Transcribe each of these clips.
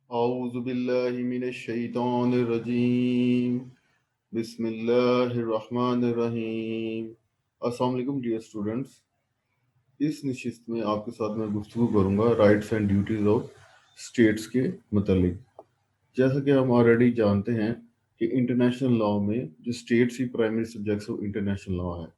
اعوذ باللہ من الشیطان الرجیم بسم اللہ الرحمن الرحیم۔ السلام علیکم ڈیئر اسٹوڈنٹس، اس نشست میں آپ کے ساتھ میں گفتگو کروں گا rights and duties of states کے متعلق۔ جیسا کہ ہم آلریڈی جانتے ہیں کہ انٹرنیشنل لا میں جو اسٹیٹس ہی primary subjects of international law ہے،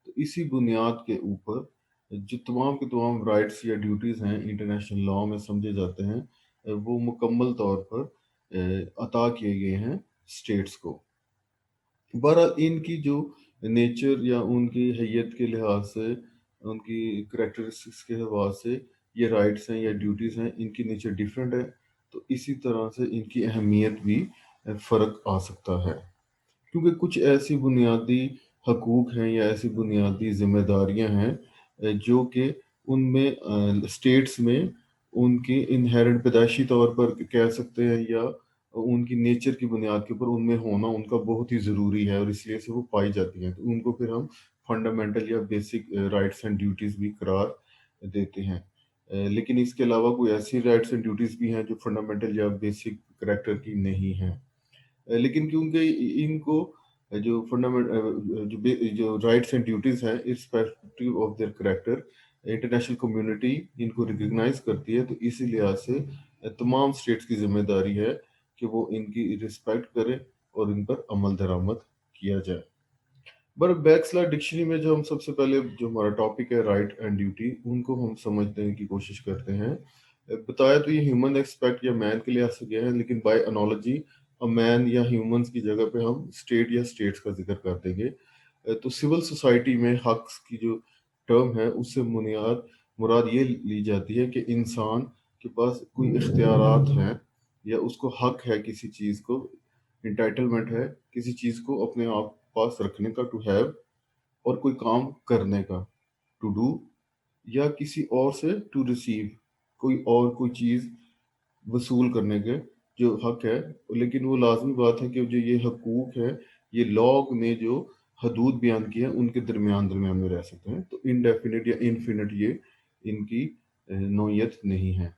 تو اسی بنیاد کے اوپر جو تمام کے تمام رائٹس یا ڈیوٹیز ہیں انٹرنیشنل لا میں سمجھے جاتے ہیں، وہ مکمل طور پر عطا کیے گئے ہیں اسٹیٹس کو۔ بہرحال ان کی جو نیچر یا ان کی حیت کے لحاظ سے، ان کی کریکٹرسٹکس کے لحاظ سے یہ رائٹس ہیں یا ڈیوٹیز ہیں، ان کی نیچر ڈیفرنٹ ہے، تو اسی طرح سے ان کی اہمیت بھی فرق آ سکتا ہے، کیونکہ کچھ ایسی بنیادی حقوق ہیں یا ایسی بنیادی ذمہ داریاں ہیں جو کہ ان میں اسٹیٹس میں ان کی انہیرنٹ پیدائشی طور پر کہہ سکتے ہیں یا ان کی نیچر کی بنیاد کے اوپر ان میں ہونا ان کا بہت ہی ضروری ہے، اور اس لیے سے وہ پائی جاتی ہیں، تو ان کو پھر ہم فنڈامنٹل یا بیسک رائٹس اینڈ ڈیوٹیز بھی قرار دیتے ہیں۔ لیکن اس کے علاوہ کوئی ایسی رائٹس اینڈ ڈیوٹیز بھی ہیں جو فنڈامنٹل یا بیسک کریکٹر کی نہیں ہیں، لیکن کیونکہ ان کو جو جو رائٹس اینڈ ڈیوٹیز ہیں irrespective of their character, international community ان کو ریکگنائز کرتی ہے، تو اسی لحاظ سے تمام اسٹیٹس کی ذمہ داری ہے کہ وہ ان کی رسپیکٹ کرے اور ان پر عمل درآمد کیا جائے۔ بیکسلا ڈکشنری میں جو ہم سب سے پہلے جو ہمارا ٹاپک ہے رائٹ اینڈ ڈیوٹی، ان کو ہم سمجھنے کی کوشش کرتے ہیں۔ بتایا تو یہ ہیومن ایکسپیکٹ یا مین کے لحاظ سے گیا ہے، لیکن بائی انالوجی مین یا ہیومنس کی جگہ پہ ہم اسٹیٹ یا اسٹیٹس کا ذکر کر دیں گے۔ تو سول سوسائٹی میں حق کی جو ٹرم ہے اس سے مراد یہ لی جاتی ہے کہ انسان کے پاس کوئی اختیارات ہیں یا اس کو حق ہے کسی چیز کو، انٹائٹلمنٹ ہے کسی چیز کو اپنے آپ پاس رکھنے کا، ٹو ہیو، اور کوئی کام کرنے کا، ٹو ڈو، یا کسی اور سے ٹو ریسیو، کوئی چیز وصول کرنے کے جو حق ہے۔ لیکن وہ لازمی بات ہے کہ جو یہ حقوق ہے یہ لاء نے جو حدود بیان کی ہیں ان کے درمیان میں رہ سکتے ہیں، تو انڈیفینٹ یا انفینٹ یہ ان کی نوعیت نہیں ہے۔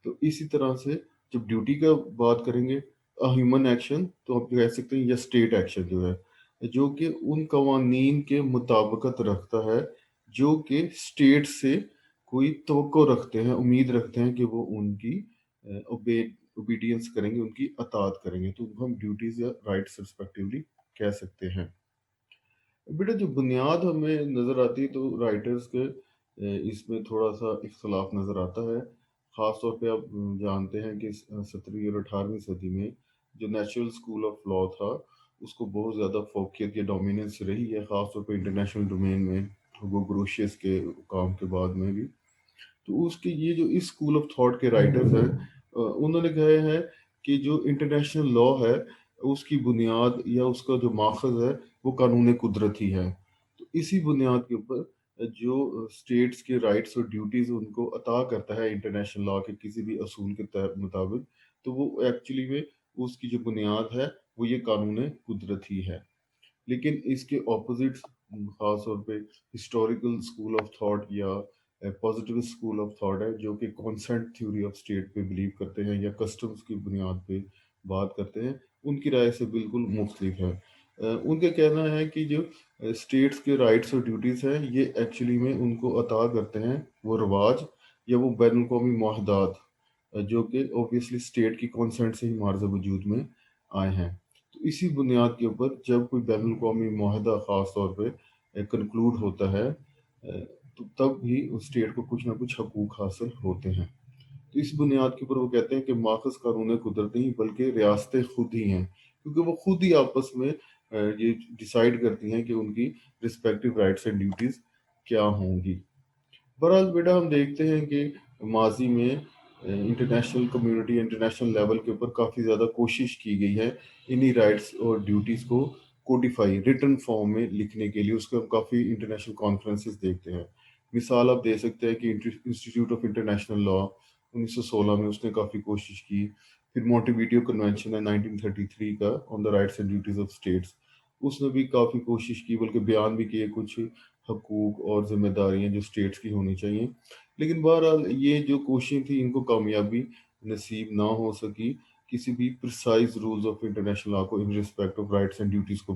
تو اسی طرح سے جب ڈیوٹی کا بات کریں گے ہیومن ایکشن، تو آپ کہہ سکتے ہیں یا اسٹیٹ ایکشن جو ہے، جو کہ ان قوانین کے مطابقت رکھتا ہے جو کہ اسٹیٹ سے کوئی توقع رکھتے ہیں، امید رکھتے ہیں کہ وہ ان کی اوبیڈینس کریں گے، ان کی اطاعت کریں گے، تو ہم ڈیوٹیز یا رائٹس رسپیکٹیولی کہہ سکتے ہیں۔ بیٹا جو بنیاد ہمیں نظر آتی ہے تو رائٹرز کے اس میں تھوڑا سا اختلاف نظر آتا ہے، خاص طور پہ آپ جانتے ہیں کہ 17ویں اور 18ویں صدی میں جو نیچرل اسکول آف لا تھا اس کو بہت زیادہ فوقیت یا ڈومیننس رہی ہے، خاص طور پہ انٹرنیشنل ڈومین میں، گروشیس کے کام کے بعد میں بھی۔ تو اس کے یہ جو اس اسکول آف تھاٹ کے رائٹرز ہیں انہوں نے کہا ہے کہ جو انٹرنیشنل لا ہے اس کی بنیاد یا اس کا جو ماخذ ہے وہ قانون قدرت ہی ہے، تو اسی بنیاد کے اوپر جو اسٹیٹس کے رائٹس اور ڈیوٹیز ان کو عطا کرتا ہے انٹرنیشنل لا کے کسی بھی اصول کے مطابق، تو وہ ایکچولی میں اس کی جو بنیاد ہے وہ یہ قانون قدرت ہی ہے۔ لیکن اس کے اپوزٹ خاص طور پہ ہسٹوریکل اسکول آف تھاٹ یا پازیٹیو اسکول آف تھاٹ ہے جو کہ کانسنٹ تھیوری آف اسٹیٹ پہ بلیو کرتے ہیں یا کسٹمز کی بنیاد پہ بات کرتے ہیں، ان کی رائے سے بالکل مختلف ہے۔ ان کا کہنا ہے کہ جو اسٹیٹس کے رائٹس اور ڈیوٹیز ہیں یہ ایکچولی میں ان کو عطا کرتے ہیں وہ رواج یا وہ بین الاقوامی معاہدات جو کہ اوبیسلی اسٹیٹ کی کانسنٹ سے ہی معارض وجود میں آئے ہیں۔ تو اسی بنیاد کے اوپر جب کوئی بین الاقوامی معاہدہ خاص طور پہ کنکلوڈ ہوتا ہے تو تب ہی اس اسٹیٹ کو کچھ نہ کچھ حقوق حاصل ہوتے ہیں۔ تو اس بنیاد کے اوپر وہ کہتے ہیں کہ ماخذ قانون قدرت نہیں بلکہ ریاستیں خود ہی ہیں، کیونکہ وہ خود ہی آپس میں یہ ڈیسائیڈ کرتی ہیں کہ ان کی رسپیکٹیو رائٹس اینڈ ڈیوٹیز کیا ہوں گی۔ بہرحال بیٹا ہم دیکھتے ہیں کہ ماضی میں انٹرنیشنل کمیونٹی انٹرنیشنل لیول کے اوپر کافی زیادہ کوشش کی گئی ہے انہی رائٹس اور ڈیوٹیز کو کوڈیفائی ریٹن فارم میں لکھنے کے لیے، اس کے ہم کافی انٹرنیشنل کانفرنسز دیکھتے ہیں۔ مثال آپ دے سکتے ہیں کہ انسٹیٹیوٹ آف انٹرنیشنل لا 1916 میں اس نے کافی کوشش کی، پھر مونٹیویڈیو کنونشن ہے 1933 کا on the rights and duties of states, اس نے بھی کافی کوشش کی، بلکہ بیان بھی کیے کچھ حقوق اور ذمہ داریاں جو اسٹیٹس کی ہونی چاہیے۔ لیکن بہرحال یہ جو کوششیں تھیں ان کو کامیابی نصیب نہ ہو سکی کسی بھی precise rules of international law کو in respect of rights and duties کو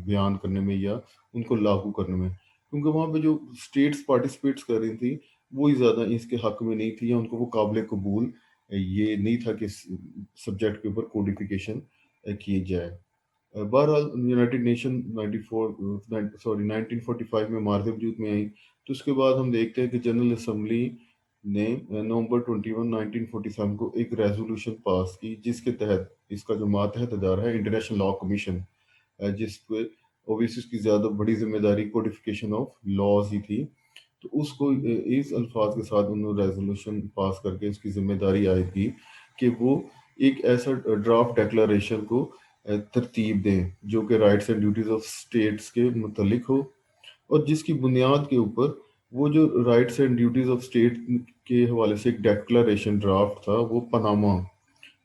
بیان کرنے میں یا ان کو لاگو کرنے میں، کیونکہ وہاں پہ جو اسٹیٹس پارٹیسپیٹس کر رہی تھیں وہی زیادہ اس کے حق میں نہیں تھی، یا ان کو وہ قابل قبول یہ نہیں تھا کہ سبجیکٹ کے اوپر کوڈیفیکیشن کی جائے۔ بہرحال یونائٹڈ نیشن 1945 میں مارد وجود میں آئی، تو اس کے بعد ہم دیکھتے ہیں کہ جنرل اسمبلی نے نومبر 21 1947 کو ایک ریزولوشن پاس کی، جس کے تحت اس کا جو ماتحت ادارہ ہے انٹرنیشنل لا کمیشن، جس پہ اوبیسلی اس کی زیادہ بڑی ذمہ داری کوڈیفیکیشن آف لاز ہی تھی، تو اس کو اس الفاظ کے ساتھ انہوں نے ریزولوشن پاس کر کے اس کی ذمہ داری عائد کی کہ وہ ایک ایسا ڈرافٹ ڈیکلریشن کو ترتیب دیں جو کہ rights and duties of states کے متعلق ہو، اور جس کی بنیاد کے اوپر وہ جو rights and duties of state کے حوالے سے ایک ڈیکلریشن ڈرافٹ تھا، وہ پاناما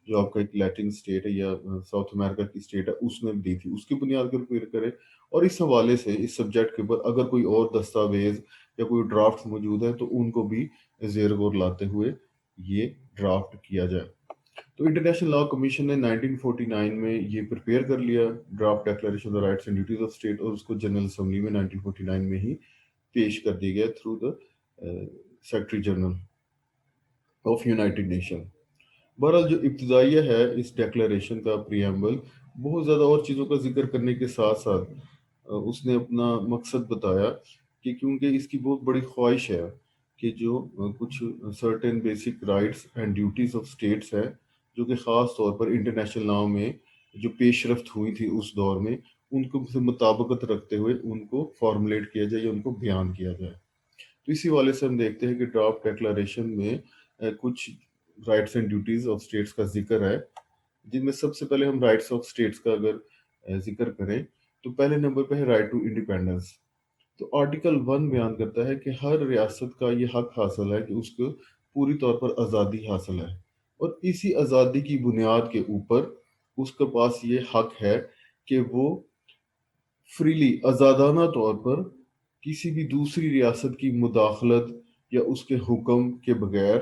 جو آپ کا ایک لیٹن اسٹیٹ ہے یا ساؤتھ امریکہ کی اسٹیٹ ہے اس نے دی تھی، اس کی بنیاد پر پھر کرے، اور اس حوالے سے اس سبجیکٹ کے اوپر اگر کوئی اور دستاویز یا کوئی ڈرافٹ موجود ہے تو ان کو بھی زیر غور لاتے ہوئے یہ ڈرافٹ کیا جائے۔ تو انٹرنیشنل لا کمیشن نے 1949 میں یہ پریپیئر کر لیا draft declaration of rights and duties of state, اور اس کو جنرل اسمبلی میں 1949 میں ہی پیش کر دیا گیا through the secretary general of United nation. بہرحال جو ابتدائیہ ہے اس ڈیکلریشن کا پریمبل بہت زیادہ اور چیزوں کا ذکر کرنے کے ساتھ ساتھ اس نے اپنا مقصد بتایا کہ کیونکہ اس کی بہت بڑی خواہش ہے کہ جو کچھ certain basic rights and duties of status ہے جو کہ خاص طور پر انٹرنیشنل لا میں جو پیش رفت ہوئی تھی اس دور میں، ان کو سے مطابقت رکھتے ہوئے ان کو فارمولیٹ کیا جائے یا ان کو بیان کیا جائے۔ تو اسی والے سے ہم دیکھتے ہیں کہ ڈرافٹ ڈیکلریشن میں کچھ rights and duties of status کا ذکر ہے، جن میں سب سے پہلے ہم رائٹس آف اسٹیٹس کا اگر ذکر کریں تو پہلے نمبر پہ ہے رائٹ ٹو انڈیپینڈنس۔ تو آرٹیکل 1 بیان کرتا ہے کہ ہر ریاست کا یہ حق حاصل ہے کہ اس کو پوری طور پر آزادی حاصل ہے، اور اسی آزادی کی بنیاد کے اوپر اس کے پاس یہ حق ہے کہ وہ فریلی آزادانہ طور پر کسی بھی دوسری ریاست کی مداخلت یا اس کے حکم کے بغیر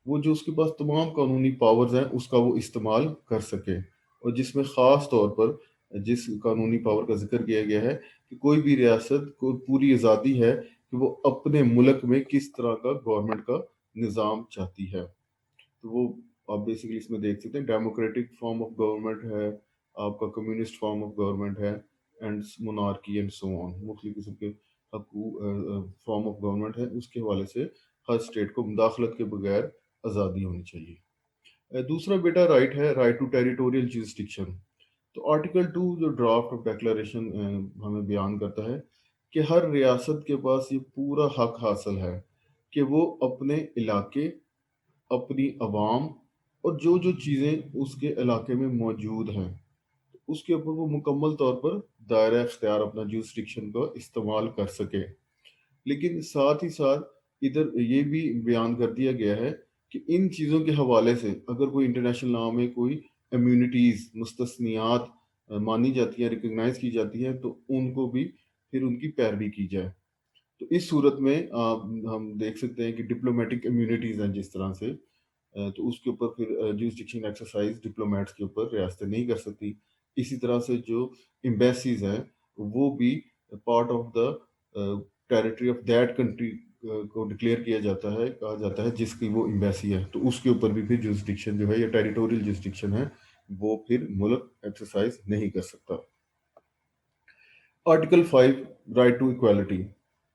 وہ جو اس کے پاس تمام قانونی پاورز ہیں اس کا وہ استعمال کر سکے، اور جس میں خاص طور پر جس قانونی پاور کا ذکر کیا گیا ہے کہ کوئی بھی ریاست کو پوری آزادی ہے کہ وہ اپنے ملک میں کس طرح کا گورنمنٹ کا نظام چاہتی ہے۔ تو وہ آپ بیسیکلی اس میں دیکھ سکتے ہیں ڈیموکریٹک فارم آف گورنمنٹ ہے، آپ کا کمیونسٹ فارم آف گورنمنٹ ہے، اینڈ مونارکی اینڈ سو آن، مختلف قسم کے فارم آف گورنمنٹ ہے، اس کے حوالے سے ہر اسٹیٹ کو مداخلت کے بغیر آزادی ہونی چاہیے۔ دوسرا بیٹا رائٹ ہے رائٹ ٹو ٹیریٹوریل جورسڈکشن۔ تو آرٹیکل 2 جو ڈرافٹ آف ڈیکلریشن ہمیں بیان کرتا ہے کہ ہر ریاست کے پاس یہ پورا حق حاصل ہے کہ وہ اپنے علاقے، اپنی عوام اور جو جو چیزیں اس کے علاقے میں موجود ہیں اس کے اوپر وہ مکمل طور پر دائرہ اختیار اپنا جورسڈکشن کا استعمال کر سکے۔ لیکن ساتھ ہی ساتھ ادھر یہ بھی بیان کر دیا گیا ہے کہ ان چیزوں کے حوالے سے اگر کوئی انٹرنیشنل لا میں کوئی امیونٹیز مستثنیات مانی جاتی ہیں، ریکگنائز کی جاتی ہیں، تو ان کو بھی پھر ان کی پیروی کی جائے۔ تو اس صورت میں ہم دیکھ سکتے ہیں کہ ڈپلومیٹک امیونٹیز ہیں جس طرح سے، تو اس کے اوپر پھر جورسڈکشن ایکسرسائز ڈپلومیٹس کے اوپر ریاستیں نہیں کر سکتی۔ اسی طرح سے جو ایمبیسیز ہیں وہ بھی part of the territory of that country کو ڈکلیئر کیا جاتا ہے، کہا جاتا ہے جس کی وہ ایمبیسی ہے، تو اس کے اوپر بھی پھر جورسڈکشن جو ہے یا ٹیریٹوریل جورسڈکشن ہے وہ پھر ملک ایکسرسائز نہیں کر سکتا۔ Article 5 right to equality.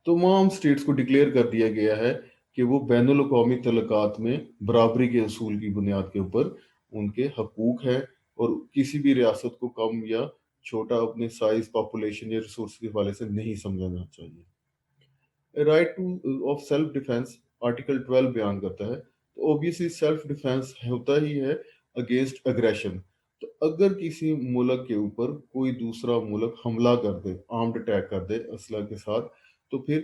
تمام اسٹیٹس کو ڈکلیئر کر دیا گیا ہے کہ وہ بین الاقوامی تعلقات میں برابری کے اصول کی بنیاد کے اوپر ان کے حقوق ہیں، اور کسی بھی ریاست کو کم یا چھوٹا اپنے سائز، پاپولیشن یا ریسورس کے حوالے سے نہیں سمجھنا چاہیے۔ Right to of self defence article 12 بیان کرتا ہے، تو اوبیسلی سیلف ڈیفenس ہوتا ہی ہے اگینسٹ اگریشن۔ تو اگر کسی ملک کے اوپر کوئی دوسرا ملک حملہ کر دے، آرمڈ اٹیک کر دے اسلحہ کے ساتھ، تو پھر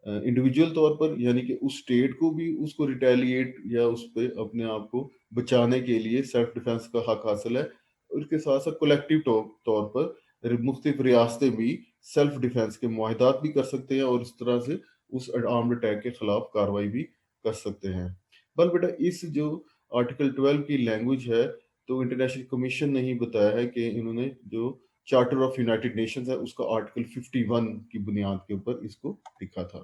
انڈیویجول طور پر یعنی کہ اس اسٹیٹ کو بھی اس کو ریٹیلیٹ یا اس پہ اپنے آپ کو بچانے کے لیے سیلف ڈیفenس کا حق حاصل ہے، اور اس کے ساتھ ساتھ کولیکٹیو طور پر مختلف ریاستیں بھی سیلف ڈیفenس کے معاہدات بھی کر سکتے ہیں اور اس طرح سے اس آرمڈ اٹیک کے خلاف کارروائی بھی کر سکتے ہیں۔ بل بیٹا اس جو آرٹیکل 12 کی لینگویج ہے تو انٹرنیشنل کمیشن نے ہی بتایا ہے کہ انہوں نے جو چارٹر آف یونائٹڈ نیشنز ہے اس کا آرٹیکل 51 کی بنیاد کے اوپر اس کو لکھا تھا۔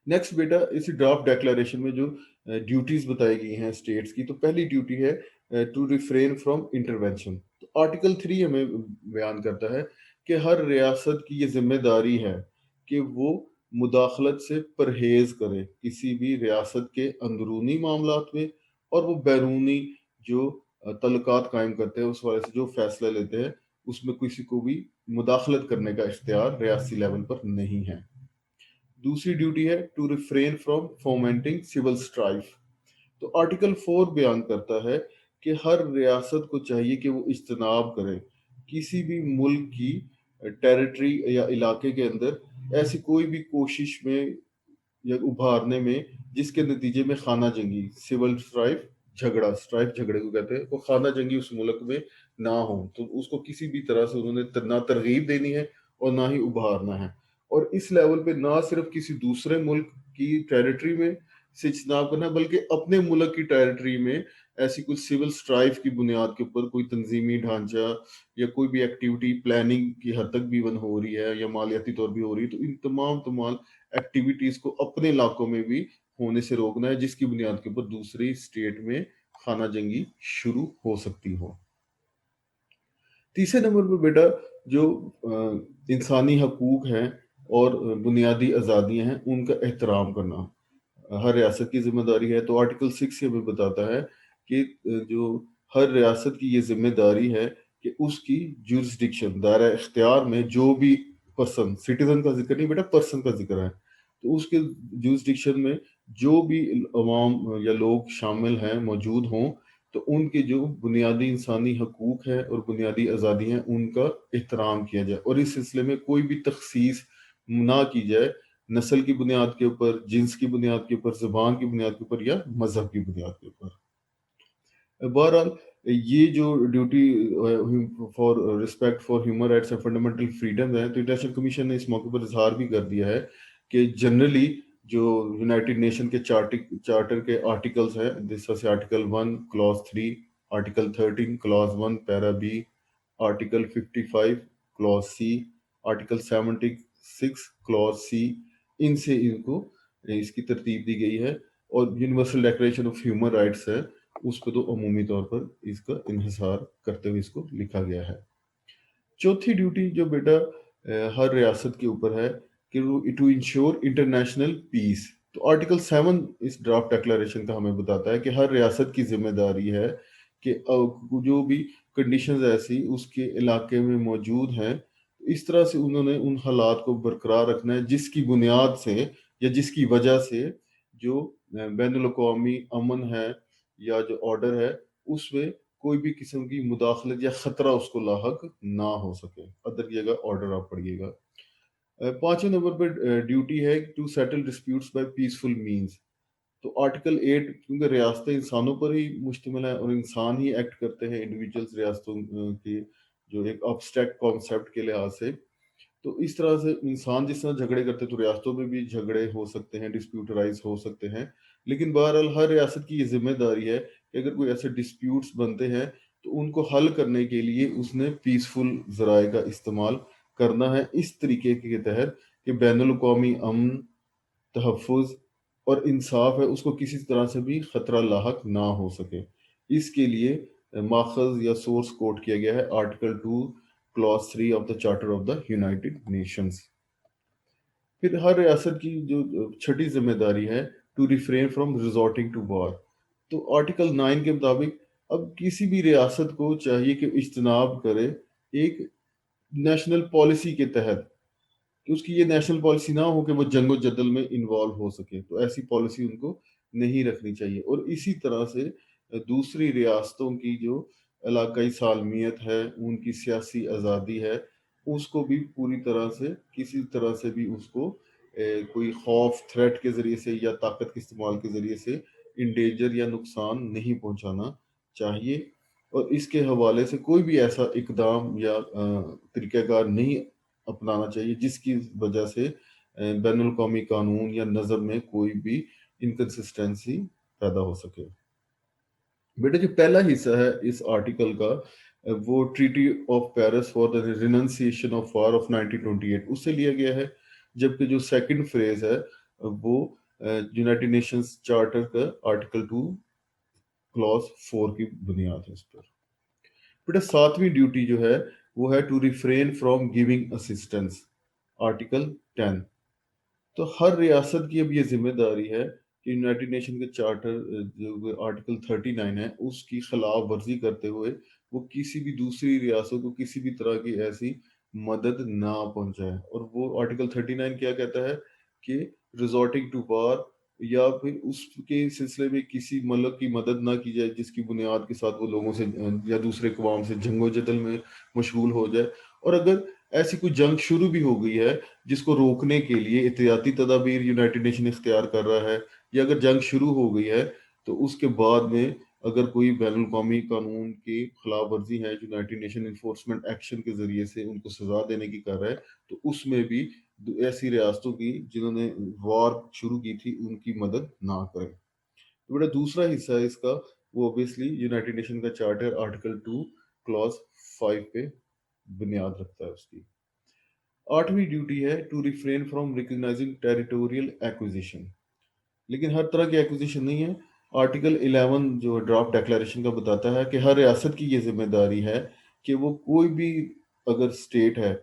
نیکسٹ بیٹا اسی ڈرافٹ ڈیکلریشن میں جو ڈیوٹیز بتائی گئی ہیں اسٹیٹس کی، تو پہلی ڈیوٹی ہے ٹو ریفرین فرام انٹرونشن۔ تو آرٹیکل 3 ہمیں بیان کرتا ہے کہ ہر ریاست کی یہ ذمہ داری ہے کہ وہ مداخلت سے پرہیز کرے کسی بھی ریاست کے اندرونی معاملات میں، اور وہ بیرونی جو تعلقات قائم کرتے ہیں اس والے سے جو فیصلہ لیتے ہیں اس میں کسی کو بھی مداخلت کرنے کا اختیار ریاستی لیول پر نہیں ہے۔ دوسری ڈیوٹی ہے to refrain from fomenting civil strife. تو آرٹیکل 4 بیان کرتا ہے کہ ہر ریاست کو چاہیے کہ وہ اجتناب کرے کسی بھی ملک کی ٹیریٹری یا علاقے کے اندر ایسی کوئی بھی کوشش میں یا ابھارنے میں جس کے نتیجے میں خانہ جنگی سول اسٹرائف جھگڑے کو کہتے ہیں، وہ خانہ جنگی اس ملک میں نہ ہو، تو اس کو کسی بھی طرح سے انہوں نے نہ ترغیب دینی ہے اور نہ ہی ابھارنا ہے۔ اور اس لیول پہ نہ صرف کسی دوسرے ملک کی ٹیریٹری میں سے اجتناب کرنا بلکہ اپنے ملک کی ٹیریٹری میں ایسی کوئی سول سٹرائف کی بنیاد کے اوپر کوئی تنظیمی ڈھانچہ یا کوئی بھی ایکٹیویٹی پلاننگ کی حد تک بھی ون ہو رہی ہے یا مالیاتی طور بھی ہو رہی ہے، تو ان تمام ایکٹیویٹیز کو اپنے علاقوں میں بھی ہونے سے روکنا ہے جس کی بنیاد کے اوپر دوسری اسٹیٹ میں خانہ جنگی شروع ہو سکتی ہو۔ تیسرے نمبر پہ بیٹا جو انسانی حقوق ہیں اور بنیادی آزادیاں ہیں ان کا احترام کرنا ہر ریاست کی ذمہ داری ہے۔ تو آرٹیکل 6 ہمیں بتاتا ہے کہ جو ہر ریاست کی یہ ذمہ داری ہے کہ اس کی جورسڈکشن دائرہ اختیار میں جو بھی پرسن، سٹیزن کا ذکر نہیں بیٹا، پرسن کا ذکر ہے، تو اس کے جورسڈکشن میں جو بھی عوام یا لوگ شامل ہیں موجود ہوں تو ان کے جو بنیادی انسانی حقوق ہیں اور بنیادی آزادی ہیں ان کا احترام کیا جائے، اور اس سلسلے میں کوئی بھی تخصیص نہ کی جائے نسل کی بنیاد کے اوپر، جنس کی بنیاد کے اوپر، زبان کی بنیاد کے اوپر یا مذہب کی بنیاد کے اوپر۔ بہرحال یہ جو duty for respect for human rights and fundamental freedom ہے، تو انٹرنیشنل کمیشن نے اس موقع پر اظہار بھی کر دیا ہے کہ جنرلی جو یونائٹڈ نیشن کے چارٹر کے آرٹیکلز ہیں، جس طرح سے article 1 clause 3، article 13 clause 1 para B, article 55 clause C, article 76 clause C, ان سے ان کو اس کی ترتیب دی گئی ہے، اور universal declaration of human rights ہے اس کو تو عمومی طور پر اس کا انحصار کرتے ہوئے اس کو لکھا گیا ہے۔ چوتھی ڈیوٹی جو بیٹا ہر ریاست کے اوپر ہے کہ ٹو انشور انٹرنیشنل پیس۔ تو آرٹیکل 7 اس ڈرافٹ ڈیکلیریشن کا ہمیں بتاتا ہے کہ ہر ریاست کی ذمہ داری ہے کہ جو بھی کنڈیشنز ایسی اس کے علاقے میں موجود ہیں اس طرح سے انہوں نے ان حالات کو برقرار رکھنا ہے جس کی بنیاد سے یا جس کی وجہ سے جو بین الاقوامی امن ہے یا جو آرڈر ہے اس میں کوئی بھی قسم کی مداخلت یا خطرہ اس کو لاحق نہ ہو سکے۔ ادر جگہ آرڈر آپ پڑھیے گا۔ پانچویں نمبر پہ ڈیوٹی ہے to settle disputes by peaceful means. تو آرٹیکل 8 کیونکہ ریاستیں انسانوں پر ہی مشتمل ہے اور انسان ہی ایکٹ کرتے ہیں انڈیویجولز ریاستوں کی جو ایک ابسٹریکٹ کانسیپٹ کے لحاظ سے، تو اس طرح سے انسان جس طرح جھگڑے کرتے تو ریاستوں میں بھی جھگڑے ہو سکتے ہیں، ڈسپیوٹ رائز ہو سکتے ہیں، لیکن بہرحال ہر ریاست کی یہ ذمہ داری ہے کہ اگر کوئی ایسے ڈسپیوٹس بنتے ہیں تو ان کو حل کرنے کے لیے اس نے پیسفل ذرائع کا استعمال کرنا ہے، اس طریقے کے تحت کہ بین الاقوامی امن، تحفظ اور انصاف ہے اس کو کسی طرح سے بھی خطرہ لاحق نہ ہو سکے۔ اس کے لیے ماخذ یا سورس کوٹ کیا گیا ہے article 2 class 3 of the charter of the United Nations. پھر ہر ریاست کی جو چھٹی ذمہ داری ہے to refrain from resorting to war. تو آرٹیکل 9 کے مطابق اب کسی بھی ریاست کو چاہیے کہ اجتناب کرے ایک نیشنل پالیسی کے تحت، کہ اس کی یہ نیشنل پالیسی نہ ہو کہ وہ جنگ و جدل میں انوالو ہو سکے، تو ایسی پالیسی ان کو نہیں رکھنی چاہیے۔ اور اسی طرح سے دوسری ریاستوں کی جو علاقائی سالمیت ہے، ان کی سیاسی آزادی ہے، اس کو بھی پوری طرح سے کسی طرح سے بھی اس کو کوئی خوف، تھریٹ کے ذریعے سے یا طاقت کے استعمال کے ذریعے سے انڈیجر یا نقصان نہیں پہنچانا چاہیے، اور اس کے حوالے سے کوئی بھی ایسا اقدام یا طریقہ کار نہیں اپنانا چاہیے جس کی وجہ سے بین الاقوامی قانون یا نظم میں کوئی بھی انکنسسٹنسی پیدا ہو سکے۔ بیٹا جو پہلا حصہ ہے اس آرٹیکل کا وہ treaty of Paris for the renunciation of war of 1928 اس سے لیا گیا ہے، جبکہ جو سیکنڈ فریز ہے وہ یونائٹڈ نیشنز چارٹر کا آرٹیکل 2 کلاس 4 کی بنیاد ہے اس پر۔ بیٹا ساتویں ڈیوٹی جو ہے وہ ہے to refrain from giving assistance, article 10۔ تو ہر ریاست کی اب یہ ذمہ داری ہے کہ یونائٹڈ نیشن کے چارٹر جو آرٹیکل 39 ہے اس کی خلاف ورزی کرتے ہوئے وہ کسی بھی دوسری ریاست کو کسی بھی طرح کی ایسی مدد نہ پہنچائے۔ اور وہ آرٹیکل 39 کیا کہتا ہے کہ ریزورٹنگ ٹو وار، یا پھر اس کے سلسلے میں کسی ملک کی مدد نہ کی جائے جس کی بنیاد کے ساتھ وہ لوگوں سے یا دوسرے اقوام سے جنگ و جدل میں مشغول ہو جائے۔ اور اگر ایسی کوئی جنگ شروع بھی ہو گئی ہے جس کو روکنے کے لیے احتیاطی تدابیر یونائٹڈ نیشن اختیار کر رہا ہے، یا اگر جنگ شروع ہو گئی ہے تو اس کے بعد میں اگر کوئی بین الاقوامی قانون کی خلاف ورزی ہے یونائٹڈ نیشن انفورسمنٹ ایکشن کے ذریعے سے ان کو سزا دینے کی کر رہا ہے، تو اس میں بھی ایسی ریاستوں کی جنہوں نے وار شروع کی تھی ان کی مدد نہ کریں۔ تو بیٹا دوسرا حصہ ہے اس کا وہ اوبیسلی یونائٹڈ نیشن کا چارٹر آرٹیکل 2 کلاس 5 پہ بنیاد رکھتا ہے اس کی۔ آٹھویں ڈیوٹی ہے to refrain from recognising territorial acquisition, لیکن ہر طرح کی ایکوزیشن نہیں ہے۔ آرٹیکل 11 جو ڈرافٹ ڈیکلیریشن کا بتاتا ہے کہ ہر ریاست کی یہ ذمہ داری ہے کہ وہ کوئی بھی اگر اسٹیٹ ہے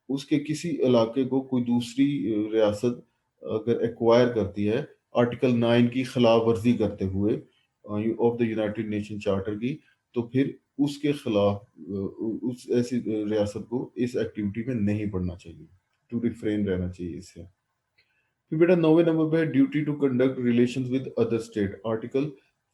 اس کے کسی علاقے کو کوئی دوسری ریاست اگر ایکوائر کرتی ہے آرٹیکل 9 کی خلاف ورزی کرتے ہوئے of the United nation charter کی، تو پھر اس کے خلاف اس ایسی ریاست کو اس ایکٹیویٹی میں نہیں پڑنا چاہیے، ٹو ریفرین رہنا چاہیے اس سے۔ پھر بیٹا 9ویں نمبر پہ duty to conduct relations with other state, article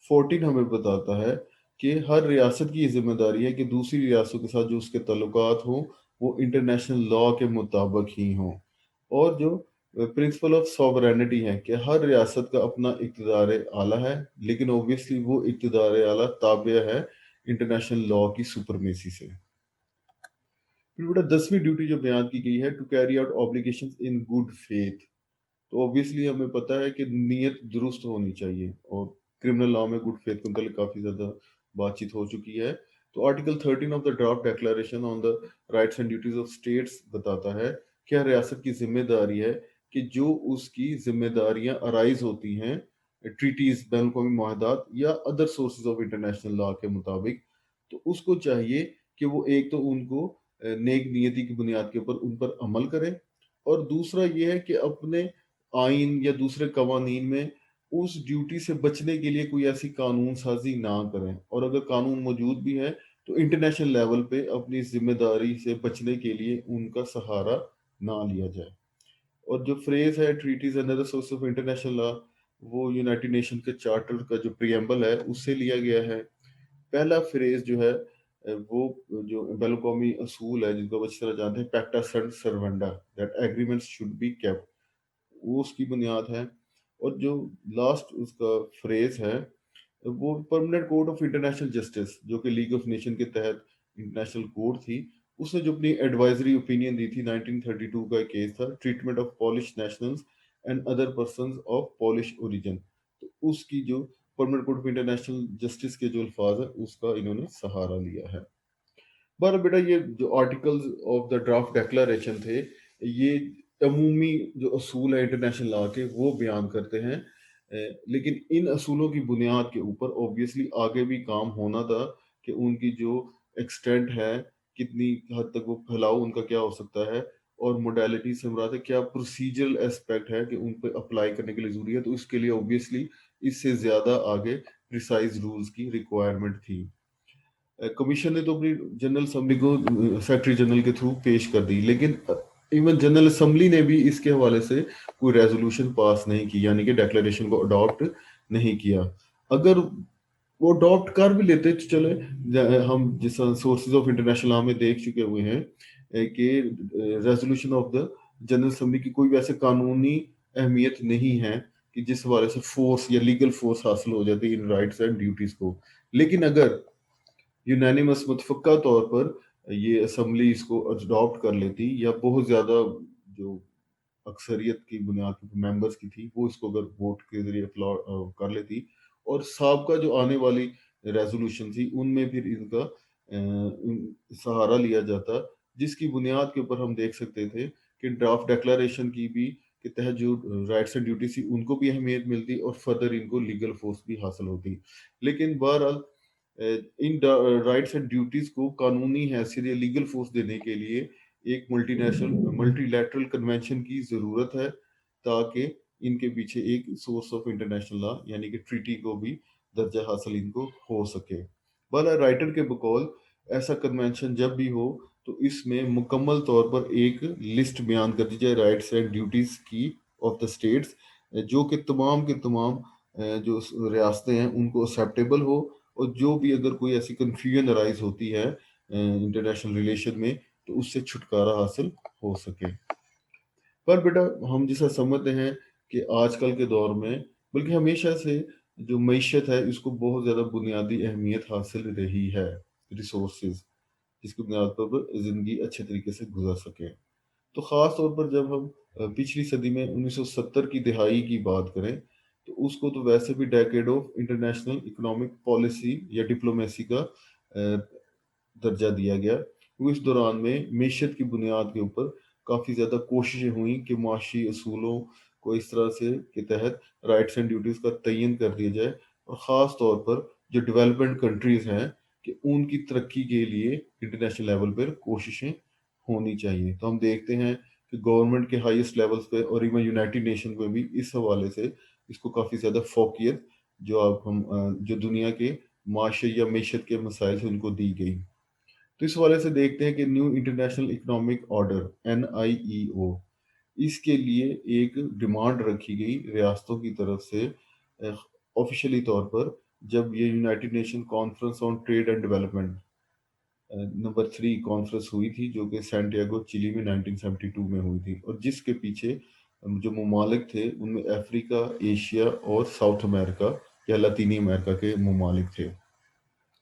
14 ہمیں بتاتا ہے کہ ہر ریاست کی یہ ذمہ داری ہے کہ دوسری ریاستوں کے ساتھ جو اس کے تعلقات ہوں وہ انٹرنیشنل لا کے مطابق ہی ہوں۔ اور جو پرنسپل آف سوورینٹی ہے کہ ہر ریاست کا اپنا اقتدار اعلیٰ ہے، لیکن اوبیسلی وہ اقتدار اعلیٰ تابع ہے انٹرنیشنل لا کی سپرمیسی سے۔ پھر بیٹا 10ویں ڈیوٹی جو بیان کی گئی ہے to carry out obligations in good faith, تو اوبیسلی ہمیں پتہ ہے کہ نیت درست ہونی چاہیے، اور کرمنل لا میں گڈ فیتھ کے متعلق کافی زیادہ بات چیت ہو چکی ہے۔ تو article 13 of the draft declaration on the rights and duties of status بتاتا ہے کہ ہر ریاست کی ذمہ داری ہے کہ جو اس کی ذمہ داریاں ارائز ہوتی ہیں ٹریٹیز، بین الاقوامی معاہدات یا ادر سورسز آف انٹرنیشنل لا کے مطابق، تو اس کو چاہیے کہ وہ ایک تو ان کو نیک نیتی کی بنیاد کے اوپر ان پر عمل کریں، اور دوسرا یہ ہے کہ اپنے آئین یا دوسرے قوانین میں اس ڈیوٹی سے بچنے کے لیے کوئی ایسی قانون سازی نہ کریں، اور اگر قانون موجود بھی ہے تو انٹرنیشنل لیول پہ اپنی ذمہ داری سے بچنے کے لیے ان کا سہارا نہ لیا جائے۔ اور جو فریز ہے treaties and other source of international لا، وہ یونائٹڈ نیشن کے چارٹر کا جو پریمبل ہے اس سے لیا گیا ہے۔ پہلا فریز جو ہے وہ جو بین الاقوامی اصول ہے جن کو اچھی طرح جانتے ہیں، pacta sunt servanda, that agreements should be kept, وہ اس کی بنیاد ہے۔ اور جو لاسٹ اس کا فریز ہے وہ permanent Court of International justice, جو کہ لیگ آف نیشن کے تحت انٹرنیشنل کورٹ تھی، اس نے جو اپنی ایڈوائزری اوپینین دی تھی 1932 کا ایک کیس تھا، treatment of Polish nationals and other persons of Polish origin, تو اس کی جو Permanent Court of International Justice کے جو الفاظ ہیں اس کا انہوں نے سہارا لیا ہے۔ بہرحال بیٹا یہ جو articles of the draft declaration تھے یہ عمومی جو اصول ہیں انٹرنیشنل لا کے وہ بیان کرتے ہیں، لیکن ان اصولوں کی بنیاد کے اوپر اوبیسلی آگے بھی کام ہونا تھا کہ ان کی جو ایکسٹینٹ ہے کتنی حد تک وہ پھیلاؤ ان کا کیا ہو سکتا ہے، اور موڈیلٹی سے مراد ہے کیا پروسیجرل اسپیکٹ ہے کہ ان پہ اپلائی کرنے کے لیے ضروری ہے، تو اس کے لیے اوبیسلی اس سے زیادہ آگے پریسائز رولز کی ریکوائرمنٹ تھی۔ کمیشن نے تو اپنی جنرل اسمبلی کو سیکرٹری جنرل کے تھرو پیش کر دی، لیکن ایون جنرل اسمبلی نے بھی اس کے حوالے سے کوئی ریزولوشن پاس نہیں کی، یعنی کہ ڈیکلیریشن کو اڈاپٹ نہیں کیا۔ اگر وہ اڈاپٹ کر بھی لیتے تو چلے، ہم جس سورسز آف انٹرنیشنل لا میں دیکھ چکے ہوئے ہیں کہ resolution of the general assembly کی کوئی ویسے قانونی اہمیت نہیں ہے کہ جس حوالے سے فورس یا لیگل فورس حاصل ہو جاتی ان رائٹس اینڈ ڈیوٹیز کو، لیکن اگر یونینیمس متفقہ طور پر یہ اسمبلی اس کو اڈاپٹ کر لیتی، یا بہت زیادہ جو اکثریت کی بنیاد پر ممبرس کی تھی وہ اس کو اگر ووٹ کے ذریعے کر لیتی، اور سابقہ جو آنے والی ریزولوشن تھی ان میں پھر ان کا سہارا لیا جاتا، جس کی بنیاد کے اوپر ہم دیکھ سکتے تھے کہ ڈرافٹ ڈیکلریشن کی بھی کے تحت جو رائٹس اینڈ ڈیوٹیز تھی ان کو بھی اہمیت ملتی اور فردر ان کو لیگل فورس بھی حاصل ہوتی. لیکن بہرحال ان رائٹس اینڈ ڈیوٹیز کو قانونی حیثیت یا لیگل فورس دینے کے لیے ایک ملٹی لیٹرل کنونشن کی ضرورت ہے، تاکہ ان کے پیچھے ایک سورس آف انٹرنیشنل لا یعنی کہ ٹریٹی کو بھی درجہ حاصل ان کو ہو سکے. بالا رائٹر کے بقول ایسا کنونشن جب بھی ہو تو اس میں مکمل طور پر ایک لسٹ بیان کر دی جائے رائٹس اینڈ ڈیوٹیز کی آف دا اسٹیٹس، جو کہ تمام کے تمام جو ریاستیں ہیں ان کو ایکسیپٹیبل ہو، اور جو بھی اگر کوئی ایسی کنفیوژن ارائز ہوتی ہے انٹرنیشنل ریلیشن میں تو اس سے چھٹکارا حاصل ہو سکے. پر بیٹا ہم جیسا سمجھتے ہیں کہ آج کل کے دور میں بلکہ ہمیشہ سے جو معیشت ہے اس کو بہت زیادہ بنیادی اہمیت حاصل رہی ہے، ریسورسز جس کی بنیاد پر زندگی اچھے طریقے سے گزر سکے. تو خاص طور پر جب ہم پچھلی صدی میں 1970 کی دہائی کی بات کریں تو اس کو تو ویسے بھی decade of international economic policy یا ڈپلومیسی کا درجہ دیا گیا. وہ اس دوران میں معیشت کی بنیاد کے اوپر کافی زیادہ کوششیں ہوئیں کہ معاشی اصولوں کو اس طرح سے کے تحت رائٹس اینڈ ڈیوٹیز کا تعین کر دیا جائے، اور خاص طور پر جو ڈیولپمنٹ کنٹریز ہیں کہ ان کی ترقی کے لیے انٹرنیشنل لیول پر کوششیں ہونی چاہیے. تو ہم دیکھتے ہیں کہ گورنمنٹ کے ہائیسٹ لیولز پہ اور ایون یونائٹڈ نیشن پہ بھی اس حوالے سے اس کو کافی زیادہ فوقیت جو دنیا کے معاشی یا معیشت کے مسائل سے ان کو دی گئی. تو اس حوالے سے دیکھتے ہیں کہ new international economic order NIEO، اس کے لیے ایک ڈیمانڈ رکھی گئی ریاستوں کی طرف سے آفیشلی طور پر، جب یہ United Nation Conference on Trade and Development number 3 conference ہوئی تھی، جو کہ سینٹیاگو چلی میں 1972 میں ہوئی تھی، اور جس کے پیچھے جو ممالک تھے ان میں افریقہ، ایشیا اور ساؤتھ امریکہ یا لاطینی امریکہ کے ممالک تھے.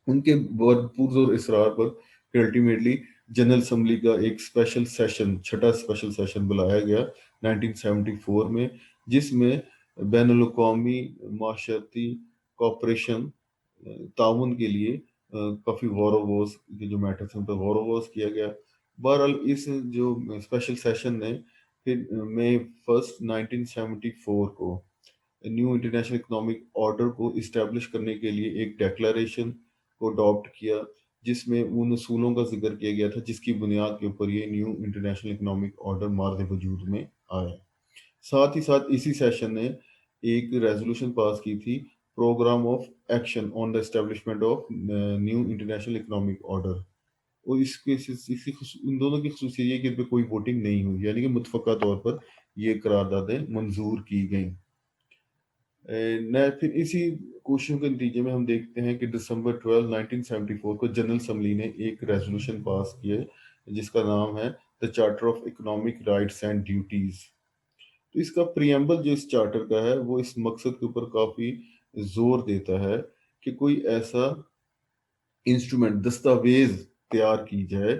ان کے پرزور اصرار پر الٹیمیٹلی جنرل اسمبلی کا ایک اسپیشل سیشن، چھٹا اسپیشل سیشن بلایا گیا 1974 میں، جس میں بین الاقوامی معاشرتی کوآپریشن تعاون کے لیے کافی غور و غوض کے جو میٹرز ہیں ان پر غور و غوض کیا گیا. بہرحال اس جو اسپیشل سیشن نے پھر مئی 1 1974 کو نیو انٹرنیشنل اکنامک آرڈر کو اسٹیبلش کرنے کے لیے ایک ڈیکلریشن کو اڈاپٹ کیا، جس میں ان اصولوں کا ذکر کیا گیا تھا جس کی بنیاد کے اوپر یہ نیو انٹرنیشنل اکنامک آرڈر مارد وجود میں آیا. ساتھ ہی ساتھ اسی سیشن نے ایک ریزولوشن پاس کی تھی، programme of action on the establishment of new international economic order, اور ان دونوں کی خصوصیت یہ کہ ان پہ کوئی ووٹنگ نہیں ہوئی، یعنی کہ متفقہ طور پر یہ قراردادیں منظور کی گئیں. پھر اسی کوششوں کے نتیجے میں ہم دیکھتے ہیں کہ دسمبر 12 1974 کو جنرل اسمبلی نے ایک ریزولوشن پاس کیے جس کا نام ہے دا charter of economic rights and duties. تو اس کا پریمبل جو اس چارٹر کا ہے وہ اس مقصد کے اوپر کافی زور دیتا ہے کہ کوئی ایسا انسٹرومنٹ، دستاویز تیار کی جائے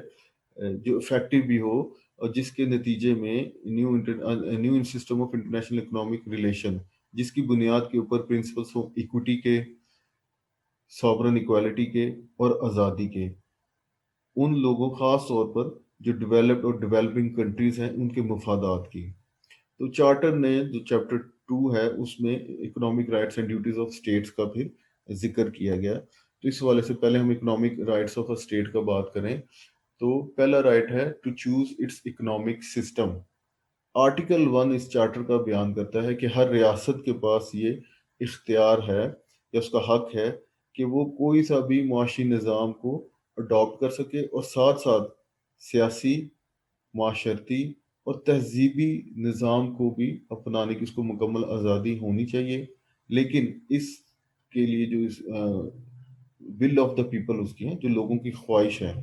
جو افیکٹو بھی ہو، اور جس کے نتیجے میں new system of international economic relation, جس کی بنیاد کے اوپر پرنسپلس ہوں ایکوٹی کے، سوورن ایکوالٹی کے اور آزادی کے، ان لوگوں خاص طور پر جو ڈیولپڈ اور ڈیولپنگ کنٹریز ہیں ان کے مفادات کی. تو چارٹر نے جو چیپٹر 2 ہے اس میں economic rights and duties of status کا پھر ذکر کیا گیا. تو اس حوالے سے پہلے ہم economic rights of a state کا بات کریں تو پہلا رائٹ ہے to choose its economic system. Article 1 اس چارٹر کا بیان کرتا ہے کہ ہر ریاست کے پاس یہ اختیار ہے یا اس کا حق ہے کہ وہ کوئی سا بھی معاشی نظام کو اڈاپٹ کر سکے، اور ساتھ ساتھ سیاسی، معاشرتی اور تہذیبی نظام کو بھی اپنانے کی اس کو مکمل آزادی ہونی چاہیے. لیکن اس کے لیے جو ول آف دا پیپل اس کی ہے، جو لوگوں کی خواہش ہے،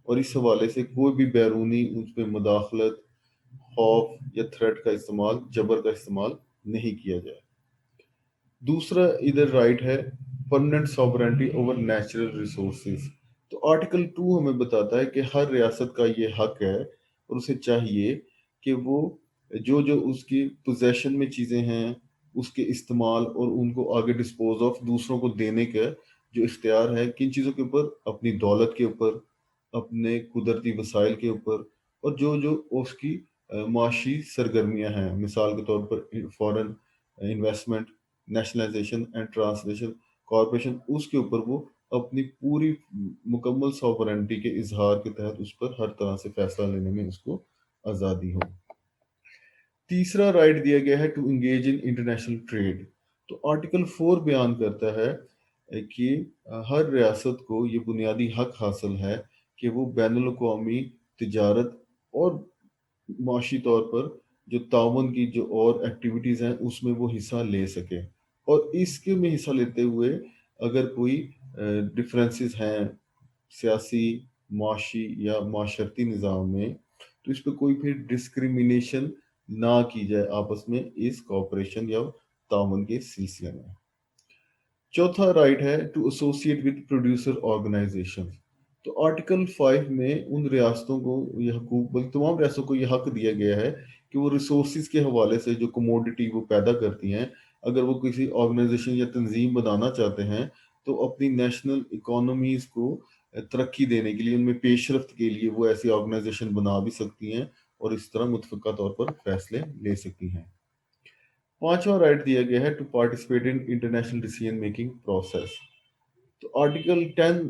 اور اس حوالے سے کوئی بھی بیرونی اس پہ مداخلت، خوف یا تھریٹ کا استعمال، جبر کا استعمال نہیں کیا جائے. دوسرا ادھر رائٹ ہے permanent sovereignty over natural resources. تو آرٹیکل 2 ہمیں بتاتا ہے کہ ہر ریاست کا یہ حق ہے اور اسے چاہیے کہ وہ جو اس کی پوزیشن میں چیزیں ہیں اس کے استعمال اور ان کو آگے ڈسپوز آف دوسروں کو دینے کا جو اختیار ہے کن چیزوں کے اوپر؟ اپنی دولت کے اوپر، اپنے قدرتی وسائل کے اوپر، اور جو اس کی معاشی سرگرمیاں ہیں، مثال کے طور پر foreign investment, nationalisation and translation, corporation, اس کے اوپر وہ اپنی پوری مکمل سوورنٹی کے اظہار کے تحت اس پر ہر طرح سے فیصلہ لینے میں اس کو آزادی ہو۔ تیسرا رائٹ دیا گیا ہے to engage in international trade. تو آرٹیکل 4 بیان کرتا ہے کہ ہر ریاست کو یہ بنیادی حق حاصل ہے کہ وہ بین الاقوامی تجارت اور معاشی طور پر جو تعاون کی جو اور ایکٹیویٹیز ہیں اس میں وہ حصہ لے سکے، اور اس کے میں حصہ لیتے ہوئے اگر کوئی ڈفرینسز ہیں سیاسی، معاشی یا معاشرتی نظام میں، تو اس پہ کوئی پھر ڈسکریمنیشن نہ کی جائے آپس میں اس کوآپریشن یا تعاون کے سلسلے میں۔ چوتھا رائٹ ہے to associate with producer organisation. تو آرٹیکل 5 میں ان ریاستوں کو یہ حقوق، بلکہ تمام ریاستوں کو یہ حق دیا گیا ہے کہ وہ ریسورسز کے حوالے سے جو کموڈٹی وہ پیدا کرتی ہیں، اگر وہ کسی آرگنائزیشن یا تنظیم بنانا چاہتے ہیں تو اپنی نیشنل اکانومیز کو ترقی دینے کے لیے، ان میں پیش رفت کے لیے وہ ایسی آرگنائزیشن بنا بھی سکتی ہیں اور اس طرح متفقہ طور پر فیصلے لے سکتی ہیں۔ پانچواں رائٹ دیا گیا ہے to participate in international decision making process. تو آرٹیکل 10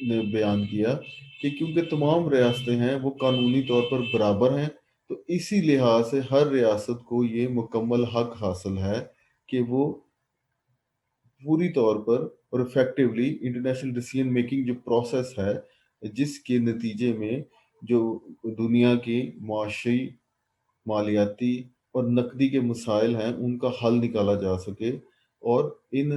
نے بیان کیا کہ کیونکہ تمام ریاستیں ہیں وہ قانونی طور پر برابر ہیں، تو اسی لحاظ سے ہر ریاست کو یہ مکمل حق حاصل ہے کہ وہ پوری طور پر اور افیکٹولی انٹرنیشنل ڈیسیژن میکنگ جو پروسیس ہے، جس کے نتیجے میں جو دنیا کی معاشی، مالیاتی اور نقدی کے مسائل ہیں ان کا حل نکالا جا سکے، اور ان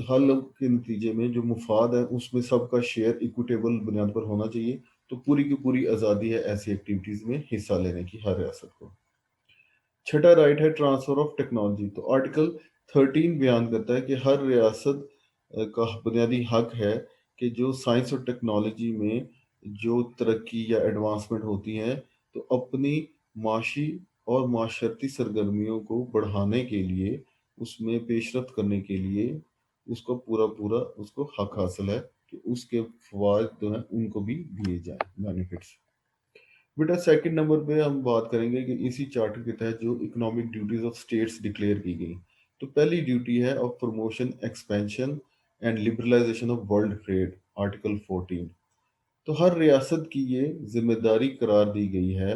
حل کے نتیجے میں جو مفاد ہے اس میں سب کا شیئر ایکویٹیبل بنیاد پر ہونا چاہیے۔ تو پوری کی پوری آزادی ہے ایسی ایکٹیویٹیز میں حصہ لینے کی ہر ریاست کو۔ چھٹا رائٹ ہے ٹرانسفر آف ٹیکنالوجی۔ تو آرٹیکل 13 بیان کرتا ہے کہ ہر ریاست کا بنیادی حق ہے کہ جو سائنس اور ٹیکنالوجی میں جو ترقی یا ایڈوانسمنٹ ہوتی ہیں تو اپنی معاشی اور معاشرتی سرگرمیوں کو بڑھانے کے لیے، اس میں پیش رفت کرنے کے لیے اس کو پورا اس کو حق حاصل ہے کہ اس کے فوائد جو ہیں ان کو بھی دیے جائیں، بینیفٹس۔ بیٹا سیکنڈ نمبر پہ ہم بات کریں گے کہ اسی چارٹر کے تحت جو economic duties of states declare کی گئی۔ تو پہلی ڈیوٹی ہے of promotion, expansion and liberalisation of world trade, article 14۔ تو ہر ریاست کی یہ ذمہ داری قرار دی گئی ہے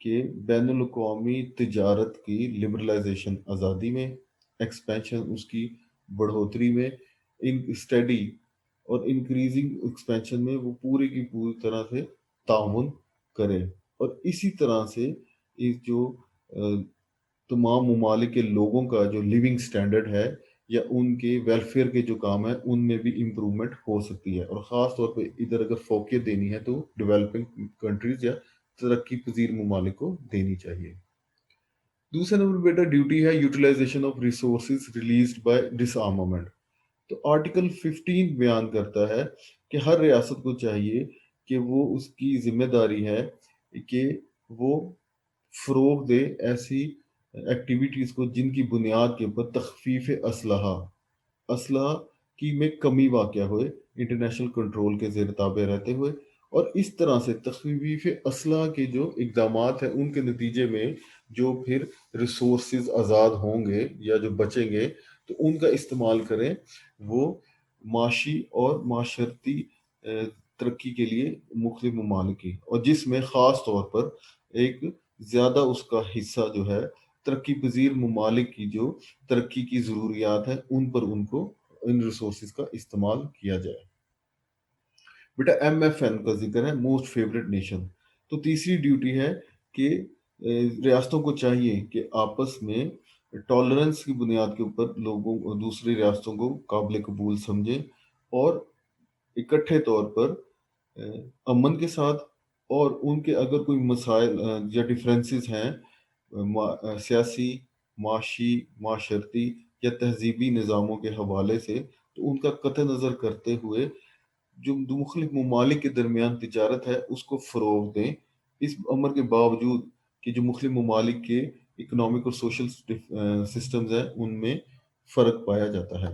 کہ بین الاقوامی تجارت کی لبرلائزیشن، آزادی میں، ایکسپینشن اس کی بڑھوتری میں، ان اسٹڈی اور انکریزنگ ایکسپینشن میں وہ پوری کی پوری طرح سے تعاون کرے، اور اسی طرح سے اس جو تمام ممالک کے لوگوں کا جو لیونگ سٹینڈرڈ ہے یا ان کے ویلفیئر کے جو کام ہیں ان میں بھی امپرومنٹ ہو سکتی ہے، اور خاص طور پہ ادھر اگر فوقیت دینی ہے تو ڈیولپنگ کنٹریز یا ترقی پذیر ممالک کو دینی چاہیے۔ دوسرے نمبر بیٹا ڈیوٹی ہے utilisation of resources released by disarmament. تو آرٹیکل 15 بیان کرتا ہے کہ ہر ریاست کو چاہیے کہ وہ اس کی ذمہ داری ہے کہ وہ فروغ دے ایسی ایکٹیویٹیز کو جن کی بنیاد کے اوپر تخفیف اسلحہ کی میں کمی واقع ہوئے، انٹرنیشنل کنٹرول کے زیر تابع رہتے ہوئے، اور اس طرح سے تخفیف اسلحہ کے جو اقدامات ہیں ان کے نتیجے میں جو پھر ریسورسز آزاد ہوں گے یا جو بچیں گے تو ان کا استعمال کریں وہ معاشی اور معاشرتی ترقی کے لیے مختلف ممالک کی، اور جس میں خاص طور پر ایک زیادہ اس کا حصہ جو ہے ترقی پذیر ممالک کی جو ترقی کی ضروریات ہیں ان پر ان کو ان ریسورسز کا استعمال کیا جائے۔ بیٹا ایم ایف این کا ذکر ہے، موسٹ فیوریٹ نیشن۔ تو تیسری ڈیوٹی ہے کہ ریاستوں کو چاہیے کہ آپس میں ٹالرنس کی بنیاد کے اوپر لوگوں دوسری ریاستوں کو قابل قبول سمجھیں، اور اکٹھے طور پر امن کے ساتھ، اور ان کے اگر کوئی مسائل یا ڈفرینسز ہیں سیاسی، معاشی، معاشرتی یا تہذیبی نظاموں کے حوالے سے، تو ان کا قطع نظر کرتے ہوئے جو مختلف ممالک کے درمیان تجارت ہے اس کو فروغ دیں، اس امر کے باوجود کہ جو مختلف ممالک کے اکنامک اور سوشل سسٹمز ہیں ان میں فرق پایا جاتا ہے۔